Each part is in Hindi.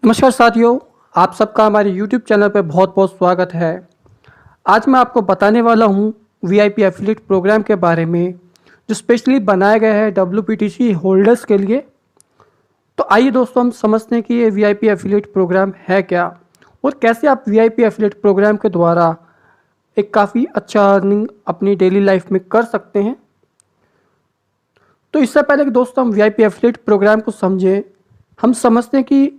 नमस्कार साथियों, आप सबका हमारे YouTube चैनल पर बहुत बहुत स्वागत है। आज मैं आपको बताने वाला हूँ VIP एफिलिएट प्रोग्राम के बारे में, जो स्पेशली बनाया गया है WPTC होल्डर्स के लिए। तो आइए दोस्तों, हम समझते हैं कि ये VIP एफिलिएट प्रोग्राम है क्या और कैसे आप VIP एफिलिएट प्रोग्राम के द्वारा एक काफ़ी अच्छा अर्निंग अपनी डेली लाइफ में कर सकते हैं। तो इससे पहले कि दोस्तों हम VIP एफिलिएट प्रोग्राम को समझें, हम समझते हैं कि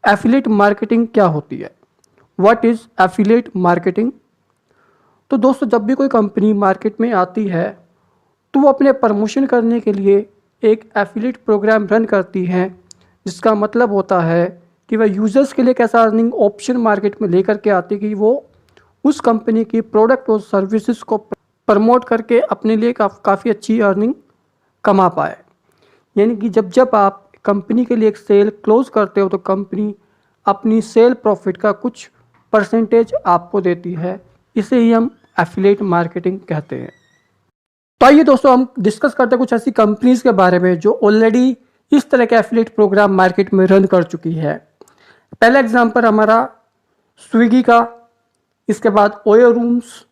एफिलिएट मार्केटिंग क्या होती है। What is affiliate marketing? तो दोस्तों, जब भी कोई कंपनी मार्केट में आती है तो वो अपने प्रमोशन करने के लिए एक एफिलिएट प्रोग्राम रन करती है, जिसका मतलब होता है कि वह यूज़र्स के लिए एक ऐसा अर्निंग ऑप्शन मार्केट में लेकर के आती है कि वो उस कंपनी की प्रोडक्ट और सर्विसेज को प्रमोट करके अपने लिए काफ़ी अच्छी अर्निंग कमा पाए। यानी कि जब जब आप कंपनी के लिए एक सेल क्लोज करते हो तो कंपनी अपनी सेल प्रॉफिट का कुछ परसेंटेज आपको देती है। इसे ही हम एफिलिएट मार्केटिंग कहते हैं। तो आइए दोस्तों, हम डिस्कस करते हैं कुछ ऐसी कंपनीज के बारे में जो ऑलरेडी इस तरह के एफिलिएट प्रोग्राम मार्केट में रन कर चुकी है। पहला एग्जांपल हमारा स्विगी का, इसके बाद ओयो रूम्स,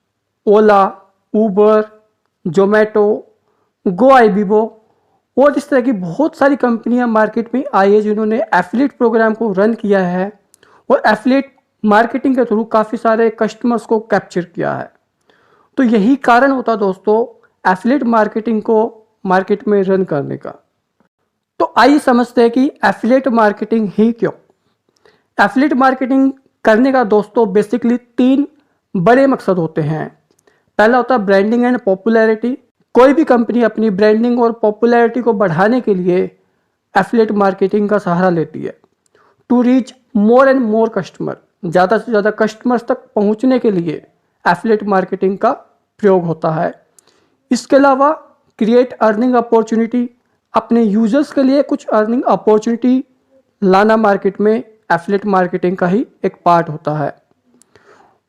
ओला, उबर, जोमेटो, गो आईबीबो और इस तरह की बहुत सारी कंपनियां मार्केट में आई है जिन्होंने एफिलिएट प्रोग्राम को रन किया है और एफिलिएट मार्केटिंग के थ्रू काफ़ी सारे कस्टमर्स को कैप्चर किया है। तो यही कारण होता दोस्तों एफिलिएट मार्केटिंग को मार्केट में रन करने का। तो आइए समझते हैं कि एफिलिएट मार्केटिंग ही क्यों। एफिलिएट मार्केटिंग करने का दोस्तों बेसिकली 3 बड़े मकसद होते हैं। पहला होता है ब्रांडिंग एंड पॉपुलैरिटी। कोई भी कंपनी अपनी ब्रांडिंग और पॉपुलैरिटी को बढ़ाने के लिए एफिलिएट मार्केटिंग का सहारा लेती है। To reach more and more customer, ज़्यादा से ज़्यादा कस्टमर्स तक पहुंचने के लिए एफिलिएट मार्केटिंग का प्रयोग होता है। इसके अलावा क्रिएट अर्निंग अपॉर्चुनिटी, अपने यूजर्स के लिए कुछ अर्निंग अपॉर्चुनिटी लाना मार्केट में एफिलिएट मार्केटिंग का ही एक पार्ट होता है।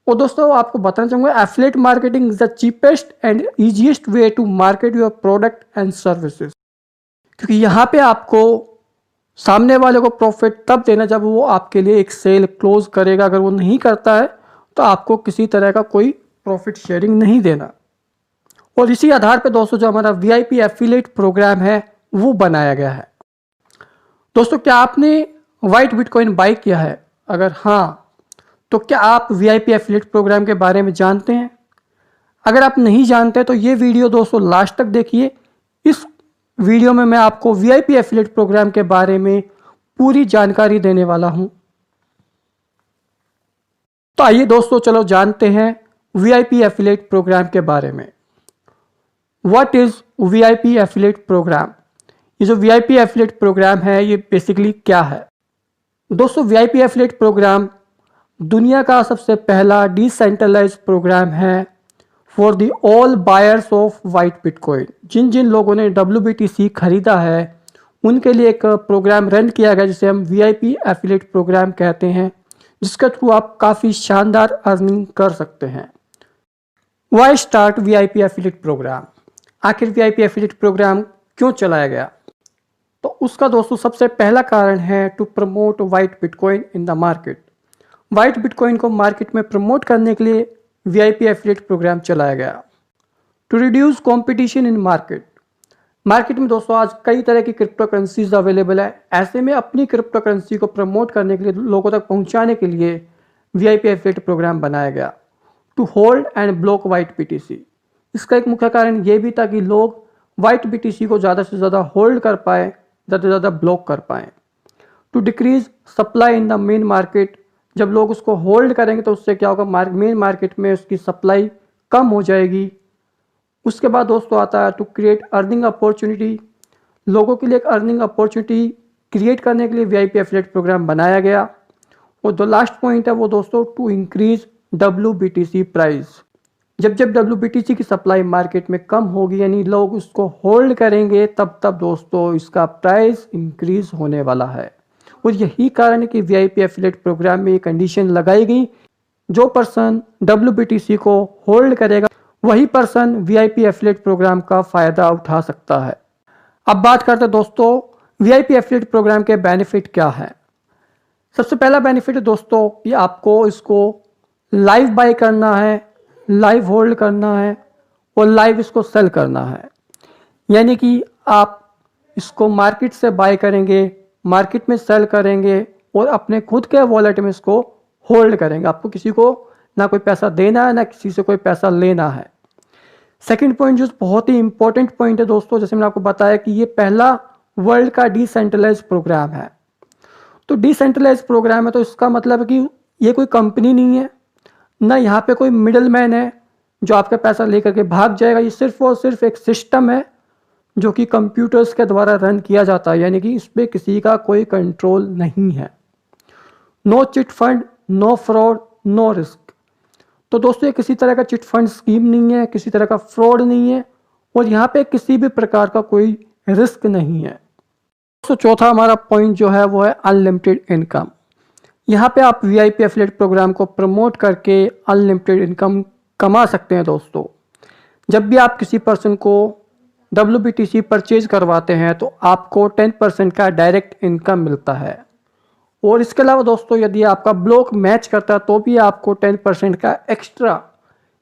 और दोस्तों आपको बताना चाहूँगा, affiliate marketing is the cheapest and easiest way to market your product and services. क्योंकि यहाँ पे आपको सामने वाले को प्रॉफिट तब देना जब वो आपके लिए एक सेल क्लोज करेगा। अगर वो नहीं करता है तो आपको किसी तरह का कोई प्रॉफिट शेयरिंग नहीं देना। और इसी आधार पे दोस्तों जो हमारा VIP एफिलिएट प्रोग्राम है वो बनाया गया है। दोस्तों, क्या आपने व्हाइट बिटकॉइन बाय किया है? अगर हाँ, तो क्या आप VIP एफिलिएट प्रोग्राम के बारे में जानते हैं? अगर आप नहीं जानते तो ये वीडियो दोस्तों लास्ट तक देखिए। इस वीडियो में मैं आपको VIP एफिलिएट प्रोग्राम के बारे में पूरी जानकारी देने वाला हूं। तो आइए दोस्तों, चलो जानते हैं VIP एफिलिएट प्रोग्राम के बारे में। What is VIP affiliate program? ये जो VIP एफिलिएट प्रोग्राम है ये बेसिकली क्या है? दोस्तों, VIP एफिलिएट प्रोग्राम दुनिया का सबसे पहला डिसेंट्रलाइज्ड प्रोग्राम है for the all buyers of white bitcoin. जिन जिन लोगों ने WBTC खरीदा है उनके लिए एक प्रोग्राम रन किया गया जिसे हम VIP एफिलिएट प्रोग्राम कहते हैं, जिसके थ्रू आप काफ़ी शानदार अर्निंग कर सकते हैं। Why start VIP affiliate program? आखिर VIP एफिलिएट प्रोग्राम क्यों चलाया गया? तो उसका दोस्तों सबसे पहला कारण है to promote white bitcoin in the market. White bitcoin को मार्केट में प्रमोट करने के लिए VIP एफिलिएट प्रोग्राम चलाया गया। To reduce competition in market. Market में दोस्तों आज कई तरह की क्रिप्टो करेंसीज अवेलेबल है। ऐसे में अपनी क्रिप्टो करेंसी को प्रमोट करने के लिए, लोगों तक पहुंचाने के लिए VIP एफिलिएट प्रोग्राम बनाया गया। To hold and block white BTC। इसका एक मुख्य कारण ये भी था कि लोग वाइट BTC को ज़्यादा से ज़्यादा होल्ड कर पाए, ज़्यादा से ज़्यादा ब्लॉक कर पाएँ। To decrease supply in the main market. जब लोग उसको होल्ड करेंगे तो उससे क्या होगा, मेन मार्केट में उसकी सप्लाई कम हो जाएगी। उसके बाद दोस्तों आता है टू क्रिएट अर्निंग अपॉर्चुनिटी। लोगों के लिए एक अर्निंग अपॉर्चुनिटी क्रिएट करने के लिए VIP एफिलिएट प्रोग्राम बनाया गया। और जो लास्ट पॉइंट है वो दोस्तों टू इंक्रीज WBTC प्राइस। जब जब WBTC की सप्लाई मार्केट में कम होगी, यानी लोग उसको होल्ड करेंगे, तब तब दोस्तों इसका प्राइस इंक्रीज होने वाला है। और यही कारण है कि VIP एफिलिएट प्रोग्राम में ये कंडीशन लगाई गई, जो पर्सन WBTC को होल्ड करेगा वही पर्सन VIP एफिलिएट प्रोग्राम का फ़ायदा उठा सकता है। अब बात करते हैं दोस्तों VIP एफिलिएट प्रोग्राम के बेनिफिट क्या है। सबसे पहला बेनिफिट है दोस्तों कि आपको इसको लाइव बाय करना है, लाइव होल्ड करना है और लाइव इसको सेल करना है। यानी कि आप इसको मार्केट से बाय करेंगे, मार्केट में सेल करेंगे और अपने खुद के वॉलेट में इसको होल्ड करेंगे। आपको किसी को ना कोई पैसा देना है, ना किसी से कोई पैसा लेना है। सेकंड पॉइंट जो बहुत ही इंपॉर्टेंट पॉइंट है दोस्तों, जैसे मैंने आपको बताया कि ये पहला वर्ल्ड का डिसेंट्रलाइज प्रोग्राम है। तो डिसेंट्रलाइज प्रोग्राम है तो इसका मतलब है कि ये कोई कंपनी नहीं है, ना यहाँ पे कोई मिडल मैन है जो आपका पैसा लेकर के भाग जाएगा। ये सिर्फ और सिर्फ एक सिस्टम है जो कि कंप्यूटर्स के द्वारा रन किया जाता है, यानी कि इस पर किसी का कोई कंट्रोल नहीं है। No chit fund, no fraud, no risk. तो दोस्तों ये किसी तरह का चिट फंड स्कीम नहीं है, किसी तरह का फ्रॉड नहीं है और यहाँ पे किसी भी प्रकार का कोई रिस्क नहीं है। तो चौथा हमारा पॉइंट जो है वो है अनलिमिटेड इनकम। यहाँ पे आप वीआईपी एफिलिएट प्रोग्राम को प्रमोट करके अनलिमिटेड इनकम कमा सकते हैं दोस्तों। जब भी आप किसी पर्सन को WBTC परचेज करवाते हैं तो आपको 10% का डायरेक्ट इनकम मिलता है और इसके अलावा दोस्तों यदि आपका ब्लॉक मैच करता है तो भी आपको 10% का एक्स्ट्रा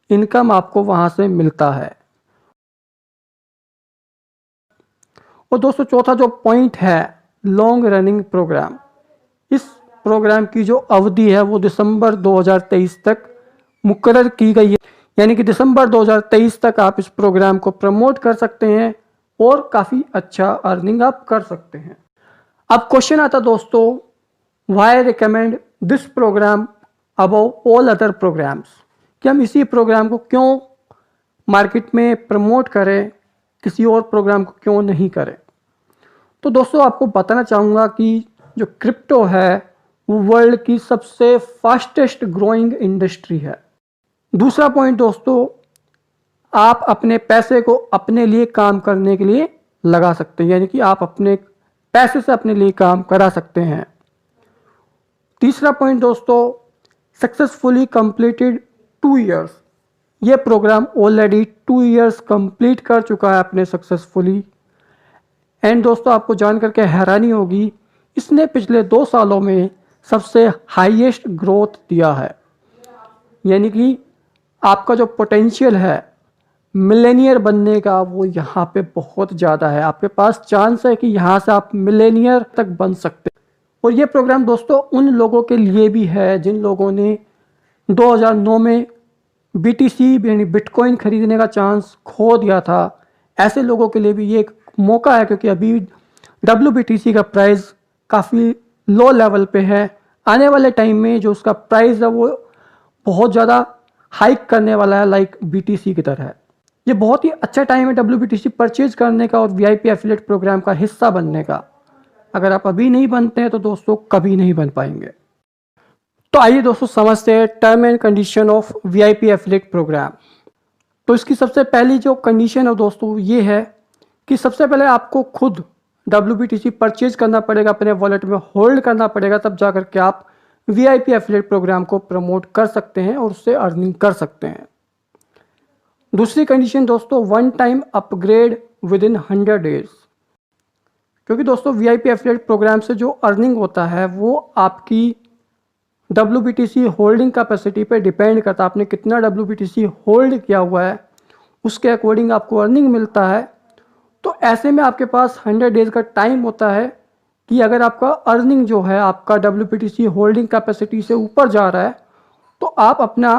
इनकम आपको वहाँ से मिलता है। और दोस्तों चौथा जो पॉइंट है लॉन्ग रनिंग प्रोग्राम। इस प्रोग्राम की जो अवधि है वो दिसंबर 2023 तक मुकर्रर की गई है, यानी कि दिसंबर 2023 तक आप इस प्रोग्राम को प्रमोट कर सकते हैं और काफ़ी अच्छा अर्निंग आप कर सकते हैं। अब क्वेश्चन आता दोस्तों, why recommend this program above all other programs, कि हम इसी प्रोग्राम को क्यों मार्केट में प्रमोट करें, किसी और प्रोग्राम को क्यों नहीं करें। तो दोस्तों आपको बताना चाहूँगा कि जो क्रिप्टो है वो वर्ल्ड की सबसे फास्टेस्ट ग्रोइंग इंडस्ट्री है। दूसरा पॉइंट दोस्तों, आप अपने पैसे को अपने लिए काम करने के लिए लगा सकते हैं, यानी कि आप अपने पैसे से अपने लिए काम करा सकते हैं। तीसरा पॉइंट दोस्तों, सक्सेसफुली कंप्लीटेड 2 इयर्स। ये प्रोग्राम ऑलरेडी 2 इयर्स कंप्लीट कर चुका है अपने सक्सेसफुली। एंड दोस्तों आपको जान करके हैरानी होगी, इसने पिछले 2 सालों में सबसे हाईएस्ट ग्रोथ दिया है। यानी कि आपका जो पोटेंशियल है मिलेनियर बनने का वो यहाँ पे बहुत ज़्यादा है। आपके पास चांस है कि यहाँ से आप मिलेनियर तक बन सकते हैं। और ये प्रोग्राम दोस्तों उन लोगों के लिए भी है जिन लोगों ने 2009 में BTC यानी बिटकॉइन खरीदने का चांस खो दिया था। ऐसे लोगों के लिए भी ये एक मौका है, क्योंकि अभी WBTC का प्राइस काफ़ी लो लेवल पे है। आने वाले टाइम में जो उसका प्राइस है वो बहुत ज़्यादा हाइक करने वाला है, लाइक BTC की तरह है। ये बहुत ही अच्छा टाइम है WBTC परचेज करने का और VIP एफिलिएट प्रोग्राम का हिस्सा बनने का। अगर आप अभी नहीं बनते हैं तो दोस्तों कभी नहीं बन पाएंगे। तो आइए दोस्तों समझते हैं term and condition of VIP affiliate program. तो इसकी सबसे पहली जो कंडीशन है दोस्तों ये है कि सबसे पहले आपको खुद WBTC परचेज करना पड़ेगा, अपने वॉलेट में होल्ड करना पड़ेगा, तब जाकर के आप VIP एफिलिएट प्रोग्राम को प्रमोट कर सकते हैं और उससे अर्निंग कर सकते हैं। दूसरी कंडीशन दोस्तों, 1 time upgrade with in 100 days. क्योंकि दोस्तों VIP एफिलिएट प्रोग्राम से जो अर्निंग होता है वो आपकी WBTC होल्डिंग कैपेसिटी पे डिपेंड करता है। आपने कितना WBTC होल्ड किया हुआ है उसके अकॉर्डिंग आपको अर्निंग मिलता है। तो ऐसे में आपके पास 100 डेज का टाइम होता है कि अगर आपका अर्निंग जो है आपका WBTC होल्डिंग कैपेसिटी से ऊपर जा रहा है तो आप अपना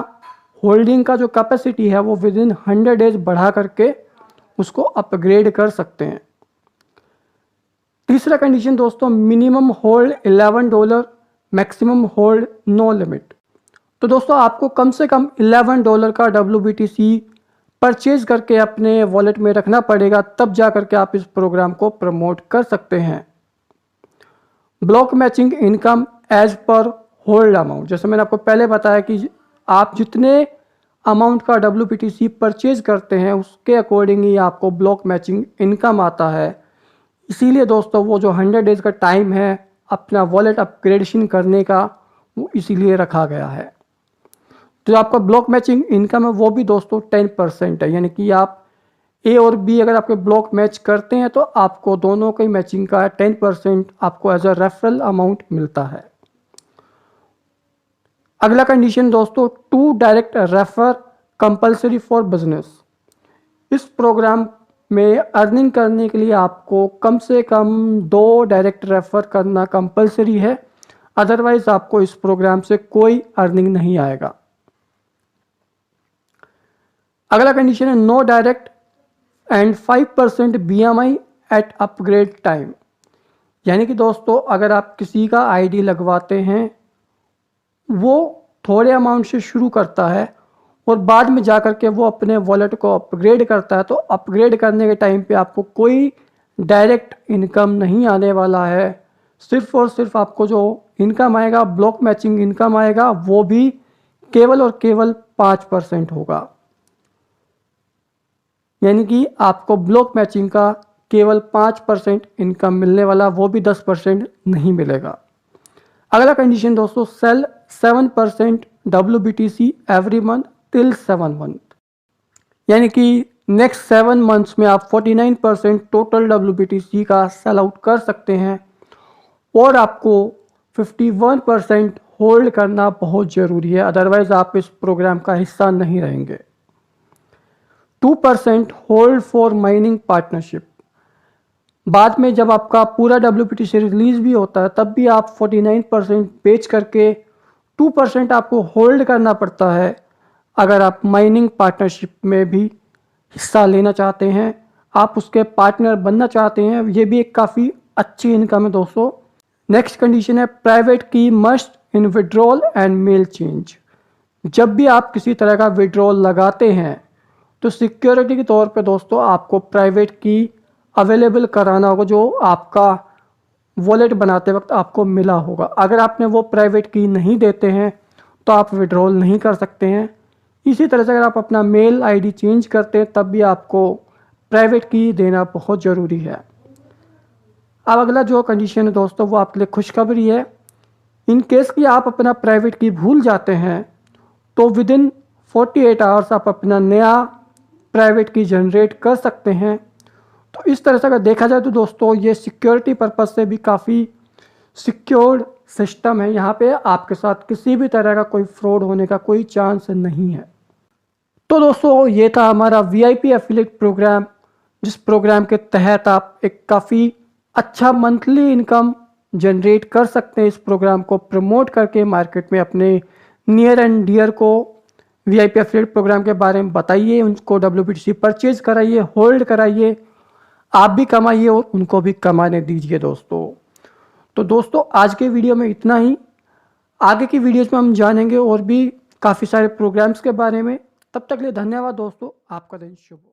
होल्डिंग का जो कैपेसिटी है वो विद इन 100 डेज बढ़ा करके उसको अपग्रेड कर सकते हैं। तीसरा कंडीशन दोस्तों, minimum hold $11, maximum hold no limit. तो दोस्तों आपको कम से कम $11 का WBTC परचेज करके अपने वॉलेट में रखना पड़ेगा, तब जा करके आप इस प्रोग्राम को प्रमोट कर सकते हैं। ब्लॉक मैचिंग इनकम एज पर होल्ड अमाउंट। जैसे मैंने आपको पहले बताया कि आप जितने अमाउंट का WBTC परचेज करते हैं उसके अकॉर्डिंग ही आपको ब्लॉक मैचिंग इनकम आता है। इसीलिए दोस्तों वो जो 100 डेज़ का टाइम है अपना वॉलेट अपग्रेडेशन करने का वो इसीलिए रखा गया है। तो आपका ब्लॉक मैचिंग इनकम है वो भी दोस्तों 10% है, यानी कि आप A और B अगर आपके ब्लॉक मैच करते हैं तो आपको दोनों की मैचिंग का 10% आपको एज अ रेफरल अमाउंट मिलता है। अगला कंडीशन दोस्तों, 2 direct refer compulsory for business. इस प्रोग्राम में अर्निंग करने के लिए आपको कम से कम 2 डायरेक्ट रेफर करना कंपलसरी है, अदरवाइज आपको इस प्रोग्राम से कोई अर्निंग नहीं आएगा। अगला कंडीशन है no direct and 5% BMI at upgrade time. यानी कि दोस्तों अगर आप किसी का आईडी लगवाते हैं, वो थोड़े अमाउंट से शुरू करता है और बाद में जा कर के वो अपने वॉलेट को अपग्रेड करता है, तो अपग्रेड करने के टाइम पे आपको कोई डायरेक्ट इनकम नहीं आने वाला है। सिर्फ और सिर्फ आपको जो इनकम आएगा, ब्लॉक मैचिंग इनकम आएगा, वो भी केवल और केवल 5% होगा। यानी कि आपको ब्लॉक मैचिंग का केवल 5% इनकम मिलने वाला, वो भी 10% नहीं मिलेगा। अगला कंडीशन दोस्तों, sell 7% WBTC every month till 7 मंथ। यानी कि नेक्स्ट 7 मंथ्स में आप 49% टोटल WBTC का सेल आउट कर सकते हैं और आपको 51% होल्ड करना बहुत ज़रूरी है, अदरवाइज आप इस प्रोग्राम का हिस्सा नहीं रहेंगे। 2% होल्ड फॉर माइनिंग पार्टनरशिप। बाद में जब आपका पूरा WBTC रिलीज़ भी होता है, तब भी आप 49% बेच करके 2% आपको होल्ड करना पड़ता है अगर आप माइनिंग पार्टनरशिप में भी हिस्सा लेना चाहते हैं, आप उसके पार्टनर बनना चाहते हैं। ये भी एक काफ़ी अच्छी इनकम है दोस्तों। नेक्स्ट कंडीशन है प्राइवेट की must in withdrawal and mail change. जब भी आप किसी तरह का विड्रॉल लगाते हैं तो सिक्योरिटी के तौर पे दोस्तों आपको प्राइवेट की अवेलेबल कराना होगा, जो आपका वॉलेट बनाते वक्त आपको मिला होगा। अगर आपने वो प्राइवेट की नहीं देते हैं तो आप विड्रॉल नहीं कर सकते हैं। इसी तरह से अगर आप अपना मेल आईडी चेंज करते हैं तब भी आपको प्राइवेट की देना बहुत ज़रूरी है। अब अगला जो कंडीशन है दोस्तों, वो आपके लिए खुशखबरी है। इन केस कि आप अपना प्राइवेट की भूल जाते हैं तो विदिन 48 आवर्स आप अपना नया प्राइवेट की जनरेट कर सकते हैं। तो इस तरह से अगर देखा जाए तो दोस्तों ये सिक्योरिटी पर्पज़ से भी काफ़ी सिक्योर्ड सिस्टम है। यहाँ पे आपके साथ किसी भी तरह का कोई फ्रॉड होने का कोई चांस नहीं है। तो दोस्तों ये था हमारा VIP एफिलिएट प्रोग्राम, जिस प्रोग्राम के तहत आप एक काफ़ी अच्छा मंथली इनकम जनरेट कर सकते हैं। इस प्रोग्राम को प्रमोट करके मार्केट में अपने नियर एंड डियर को VIP एफिलिएट प्रोग्राम के बारे में बताइए, उनको WBTC परचेज कराइए, होल्ड कराइए, आप भी कमाइए और उनको भी कमाने दीजिए दोस्तों। तो दोस्तों आज के वीडियो में इतना ही। आगे की वीडियोज़ में हम जानेंगे और भी काफ़ी सारे प्रोग्राम्स के बारे में। तब तक के लिए धन्यवाद दोस्तों, आपका दिन शुभ हो।